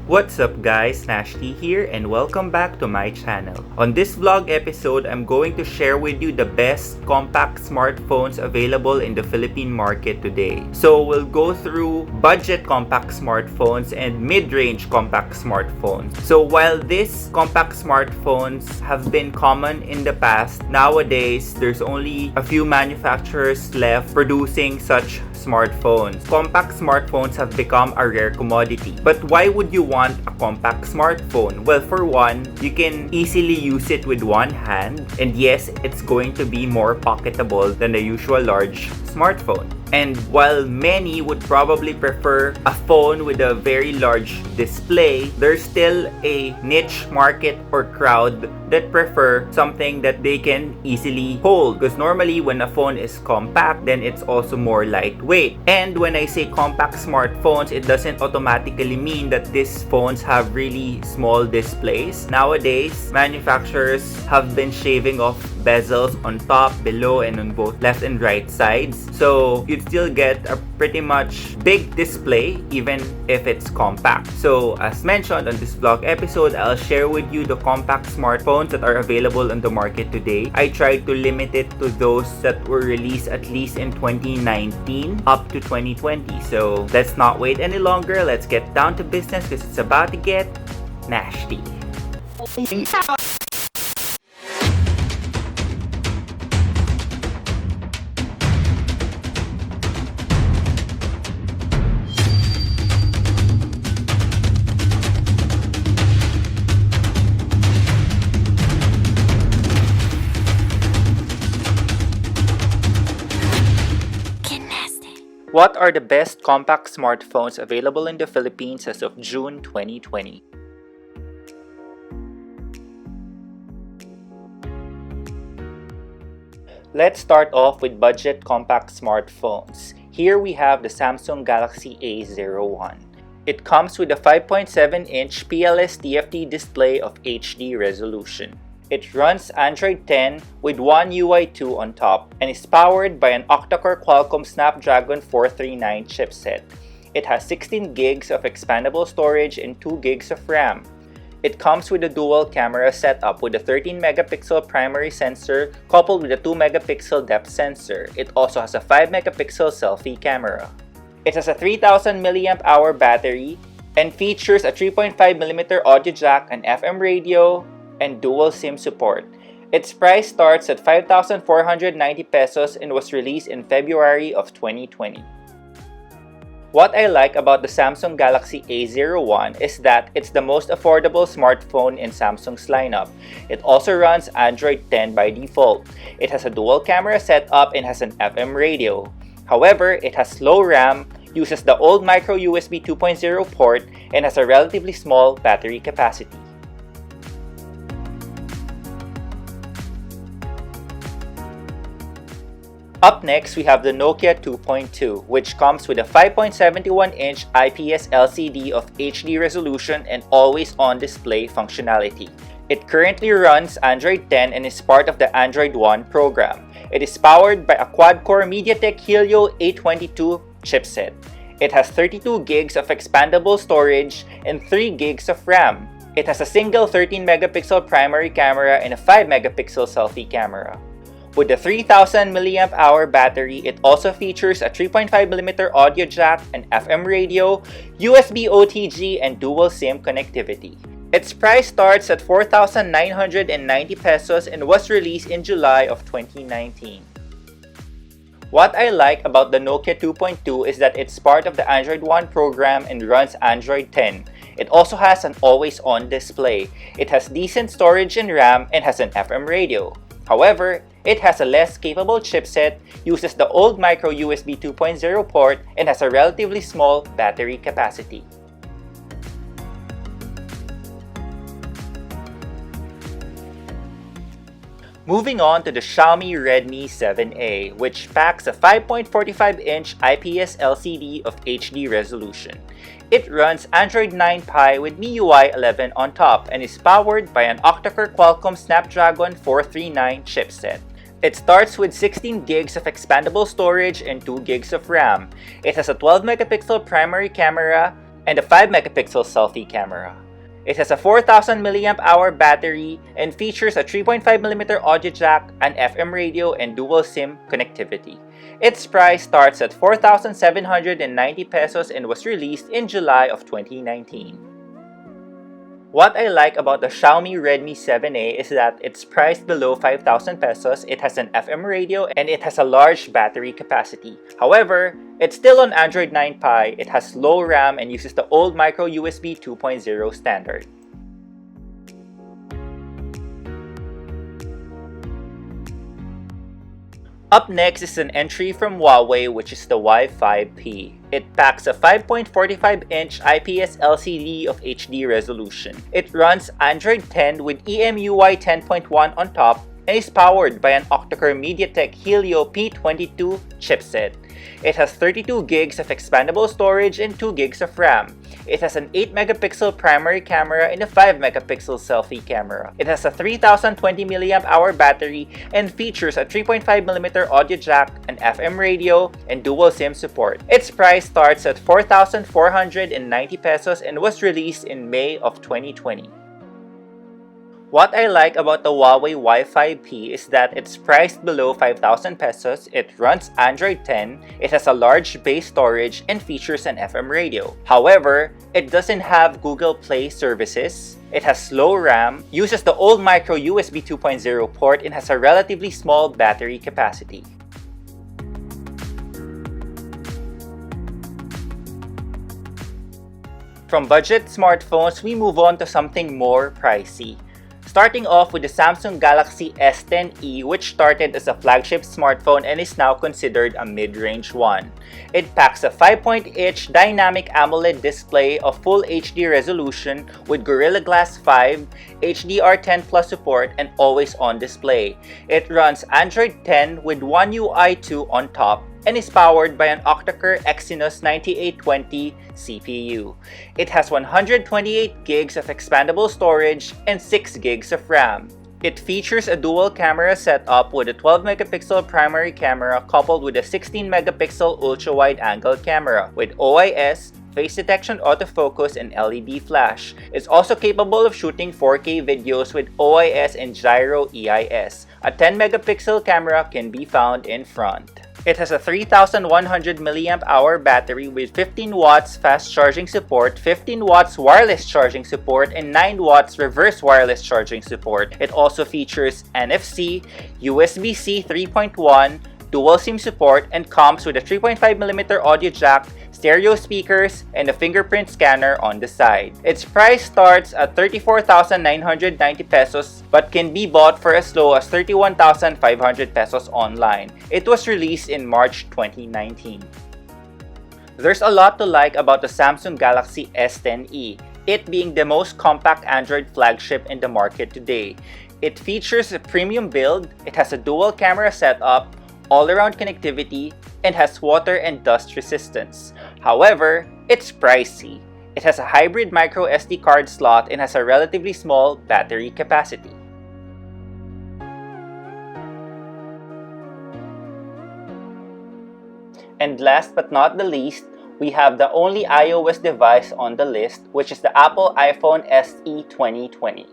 What's up guys, Nashti here and welcome back to my channel. On this vlog episode, I'm going to share with you the best compact smartphones available in the Philippine market today. So we'll go through budget compact smartphones and mid-range compact smartphones. So while these compact smartphones have been common in the past, nowadays there's only a few manufacturers left producing such smartphones. Compact smartphones have become a rare commodity. But why would you want a compact smartphone? Well, for one, you can easily use it with one hand, and yes, it's going to be more pocketable than the usual large smartphone. And while many would probably prefer a phone with a very large display, there's still a niche market or crowd that prefer something that they can easily hold. Because normally when a phone is compact, then it's also more lightweight. And when I say compact smartphones, it doesn't automatically mean that these phones have really small displays. Nowadays, manufacturers have been shaving off bezels on top, below, and on both left and right sides. So you'd still get a pretty much big display even if it's compact. So as mentioned on this vlog episode, I'll share with you the compact smartphones that are available on the market today. I tried to limit it to those that were released at least in 2019 up to 2020. So let's not wait any longer. Let's get down to business because it's about to get nasty. What are the best compact smartphones available in the Philippines as of June 2020? Let's start off with budget compact smartphones. Here we have the Samsung Galaxy A01. It comes with a 5.7-inch PLS TFT display of HD resolution. It runs Android 10 with One UI 2 on top and is powered by an octa-core Qualcomm Snapdragon 439 chipset. It has 16 gigs of expandable storage and 2 gigs of RAM. It comes with a dual camera setup with a 13-megapixel primary sensor coupled with a 2-megapixel depth sensor. It also has a 5-megapixel selfie camera. It has a 3000 mAh battery and features a 3.5mm audio jack, an FM radio, and dual SIM support. Its price starts at 5,490 pesos and was released in February of 2020. What I like about the Samsung Galaxy A01 is that it's the most affordable smartphone in Samsung's lineup. It also runs Android 10 by default. It has a dual camera setup and has an FM radio. However, it has slow RAM, uses the old micro USB 2.0 port, and has a relatively small battery capacity. Up next, we have the Nokia 2.2, which comes with a 5.71-inch IPS LCD of HD resolution and always-on display functionality. It currently runs Android 10 and is part of the Android One program. It is powered by a quad-core MediaTek Helio A22 chipset. It has 32 gigs of expandable storage and 3 gigs of RAM. It has a single 13-megapixel primary camera and a 5-megapixel selfie camera. With a 3000 mAh battery, it also features a 3.5mm audio jack, an FM radio, USB OTG, and dual SIM connectivity. Its price starts at 4,990 pesos and was released in July of 2019. What I like about the Nokia 2.2 is that it's part of the Android One program and runs Android 10. It also has an always-on display. It has decent storage and RAM and has an FM radio. However, it has a less capable chipset, uses the old micro USB 2.0 port, and has a relatively small battery capacity. Moving on to the Xiaomi Redmi 7A, which packs a 5.45-inch IPS LCD of HD resolution. It runs Android 9 Pie with MIUI 11 on top and is powered by an octa-core Qualcomm Snapdragon 439 chipset. It starts with 16 gigs of expandable storage and 2 gigs of RAM. It has a 12 megapixel primary camera and a 5 megapixel selfie camera. It has a 4000 mAh battery and features a 3.5mm audio jack, an FM radio, and dual SIM connectivity. Its price starts at 4,790 pesos and was released in July of 2019. What I like about the Xiaomi Redmi 7A is that it's priced below 5,000 pesos, it has an FM radio, and it has a large battery capacity. However, it's still on Android 9 Pie, it has low RAM and uses the old micro USB 2.0 standard. Up next is an entry from Huawei, which is the Y5P. It packs a 5.45-inch IPS LCD of HD resolution. It runs Android 10 with EMUI 10.1 on top and is powered by an octa-core MediaTek Helio P22 chipset. It has 32 gigs of expandable storage and 2 gigs of RAM. It has an 8 megapixel primary camera and a 5 megapixel selfie camera. It has a 3020 mAh battery and features a 3.5mm audio jack, an FM radio, and dual SIM support. Its price starts at 4,490 pesos and was released in May of 2020. What I like about the Huawei Y5P is that it's priced below 5,000 pesos, it runs Android 10, it has a large base storage, and features an FM radio. However, it doesn't have Google Play services, it has low RAM, uses the old micro USB 2.0 port, and has a relatively small battery capacity. From budget smartphones, we move on to something more pricey. Starting off with the Samsung Galaxy S10e, which started as a flagship smartphone and is now considered a mid-range one. It packs a 5-point-inch dynamic AMOLED display of full HD resolution with Gorilla Glass 5, HDR10 Plus support, and always-on display. It runs Android 10 with One UI 2 on top and is powered by an octa-core Exynos 9820 CPU. It has 128 gigs of expandable storage and 6 gigs of RAM. It features a dual camera setup with a 12 megapixel primary camera coupled with a 16 megapixel ultra-wide angle camera with OIS, face detection autofocus, and LED flash. It's also capable of shooting 4K videos with OIS and gyro EIS. A 10 megapixel camera can be found in front. It has a 3100 mAh battery with 15 watts fast charging support, 15 watts wireless charging support, and 9 watts reverse wireless charging support. It also features NFC, USB-C 3.1, dual SIM support, and comes with a 3.5mm audio jack, stereo speakers, and a fingerprint scanner on the side. Its price starts at 34,990 pesos but can be bought for as low as 31,500 pesos online. It was released in March 2019. There's a lot to like about the Samsung Galaxy S10e, it being the most compact Android flagship in the market today. It features a premium build, it has a dual camera setup, all-around connectivity, and has water and dust resistance. However, it's pricey. It has a hybrid micro SD card slot and has a relatively small battery capacity. And last but not the least, we have the only iOS device on the list, which is the Apple iPhone SE 2020.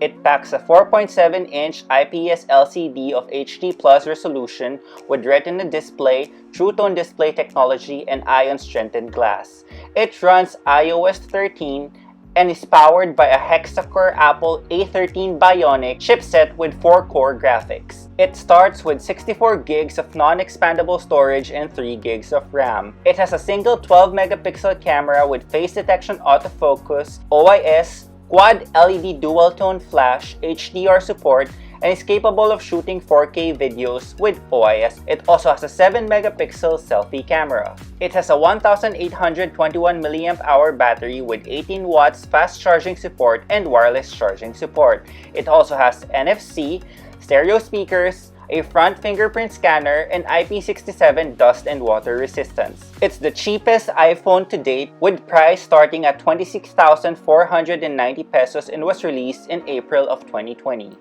It packs a 4.7-inch IPS LCD of HD Plus resolution with Retina display, True Tone display technology, and ion-strengthened glass. It runs iOS 13 and is powered by a hexa-core Apple A13 Bionic chipset with 4-core graphics. It starts with 64 gigs of non-expandable storage and 3 gigs of RAM. It has a single 12-megapixel camera with face detection autofocus, OIS, quad LED dual tone flash, HDR support, and is capable of shooting 4K videos with OIS. It also has a 7 megapixel selfie camera. It has a 1821 mAh battery with 18 watts fast charging support and wireless charging support. It also has NFC, stereo speakers, a front fingerprint scanner, and IP67 dust and water resistance. It's the cheapest iPhone to date, with price starting at 26,490 pesos and was released in April of 2020.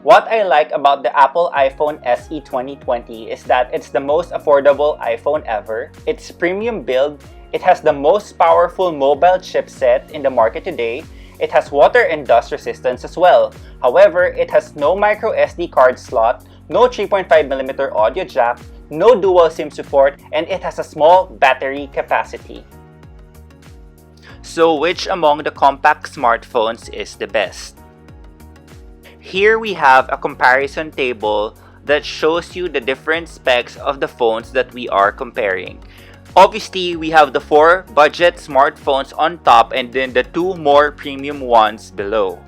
What I like about the Apple iPhone SE 2020 is that it's the most affordable iPhone ever, its premium build, It has the most powerful mobile chipset in the market today. It has water and dust resistance as well. However, it has no micro SD card slot, no 3.5mm audio jack, no dual SIM support, and it has a small battery capacity. So which among the compact smartphones is the best? Here we have a comparison table that shows you the different specs of the phones that we are comparing. Obviously, we have the 4 budget smartphones on top and then the 2 more premium ones below.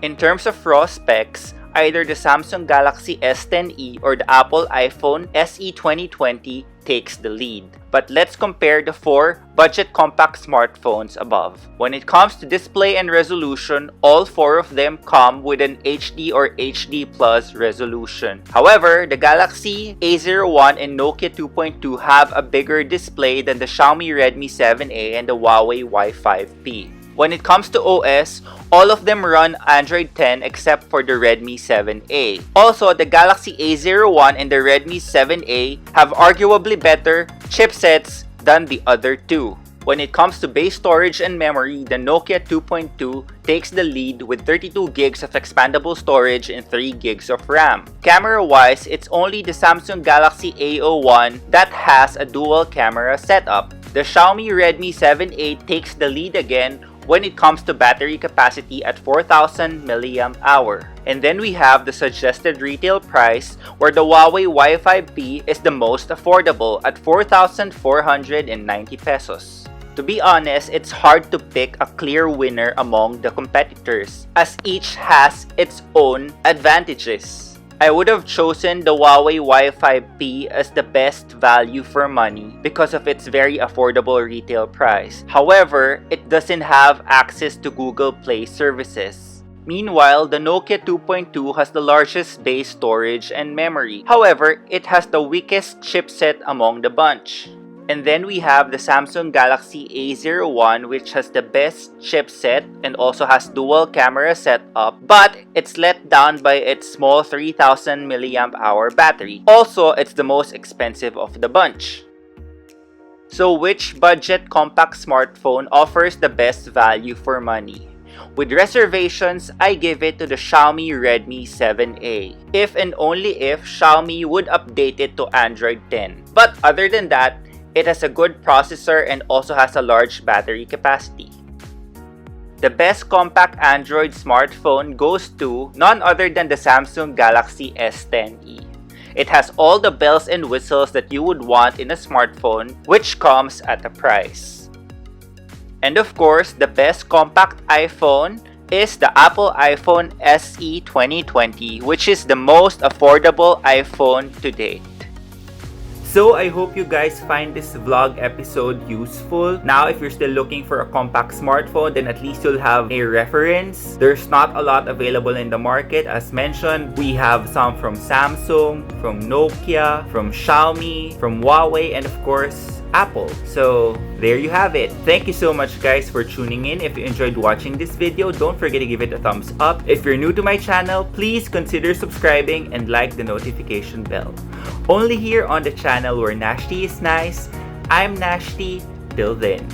In terms of raw specs, either the Samsung Galaxy S10e or the Apple iPhone SE 2020 takes the lead. But let's compare the 4 budget compact smartphones above. When it comes to display and resolution, all 4 of them come with an HD or HD Plus resolution. However, the Galaxy A01 and Nokia 2.2 have a bigger display than the Xiaomi Redmi 7A and the Huawei Y5P. When it comes to OS, all of them run Android 10 except for the Redmi 7A. Also, the Galaxy A01 and the Redmi 7A have arguably better chipsets than the other two. When it comes to base storage and memory, the Nokia 2.2 takes the lead with 32 gigs of expandable storage and 3 gigs of RAM. Camera-wise, it's only the Samsung Galaxy A01 that has a dual camera setup. The Xiaomi Redmi 7A takes the lead again when it comes to battery capacity at 4000 mAh. And then we have the suggested retail price where the Huawei Y5P is the most affordable at 4,490 pesos. To be honest, it's hard to pick a clear winner among the competitors as each has its own advantages. I would have chosen the Huawei Y5P as the best value for money because of its very affordable retail price. However, it doesn't have access to Google Play services. Meanwhile, the Nokia 2.2 has the largest base storage and memory. However, it has the weakest chipset among the bunch. And then we have the Samsung Galaxy A01, which has the best chipset and also has dual camera setup, but it's let down by its small 3000 mAh battery. Also, it's the most expensive of the bunch. So which budget compact smartphone offers the best value for money? With reservations, I give it to the Xiaomi Redmi 7A. If and only if Xiaomi would update it to Android 10. But other than that, it has a good processor and also has a large battery capacity. The best compact Android smartphone goes to none other than the Samsung Galaxy S10e. It has all the bells and whistles that you would want in a smartphone, which comes at a price. And of course, the best compact iPhone is the Apple iPhone SE 2020, which is the most affordable iPhone to date. So I hope you guys find this vlog episode useful. Now, if you're still looking for a compact smartphone, then at least you'll have a reference. There's not a lot available in the market. As mentioned, we have some from Samsung, from Nokia, from Xiaomi, from Huawei, and of course, Apple. So there you have it. Thank you so much guys for tuning in. If you enjoyed watching this video, don't forget to give it a thumbs up. If you're new to my channel, please consider subscribing and like the notification bell. Only here on the channel where Nashty is nice. I'm Nashty. Till then.